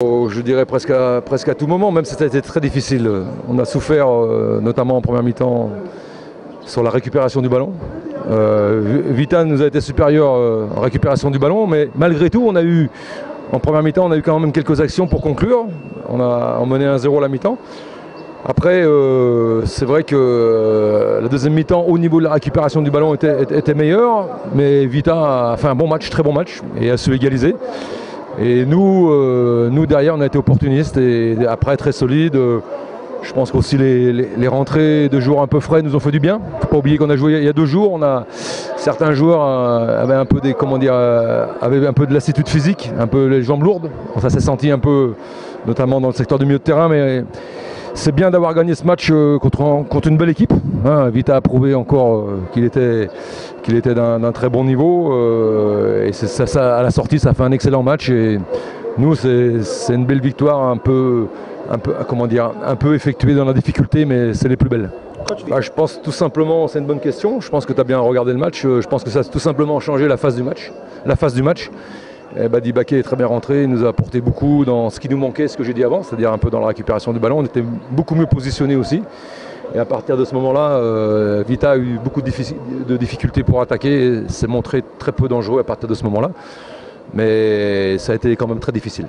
Je dirais presque à tout moment, même si ça a été très difficile. On a souffert, notamment en première mi-temps, sur la récupération du ballon. Vita nous a été supérieur en récupération du ballon, mais malgré tout, en première mi-temps, on a eu quand même quelques actions pour conclure. On a emmené 1-0 à la mi-temps. Après, c'est vrai que la deuxième mi-temps, au niveau de la récupération du ballon, était meilleure, mais Vita a fait un bon match, très bon match, et a su égaliser. Et nous derrière, on a été opportunistes et après très solides. Je pense qu'aussi les rentrées de joueurs un peu frais nous ont fait du bien. Il ne faut pas oublier qu'on a joué il y a 2 jours. Certains joueurs avaient un peu avaient un peu de lassitude physique, un peu les jambes lourdes. Ça s'est senti un peu, notamment dans le secteur du milieu de terrain. Mais c'est bien d'avoir gagné ce match contre une belle équipe. Vita a prouvé encore qu'il était d'un très bon niveau. Et à la sortie, ça fait un excellent match. Et nous, c'est une belle victoire, un peu effectuée dans la difficulté, mais c'est les plus belles. Je pense tout simplement, c'est une bonne question. Je pense que tu as bien regardé le match. Je pense que ça a tout simplement changé la phase du match. Badi Baké est très bien rentré, il nous a apporté beaucoup dans ce qui nous manquait, ce que j'ai dit avant, c'est-à-dire un peu dans la récupération du ballon. On était beaucoup mieux positionnés aussi. Et à partir de ce moment-là, Vita a eu beaucoup de difficultés pour attaquer et s'est montré très peu dangereux à partir de ce moment-là. Mais ça a été quand même très difficile.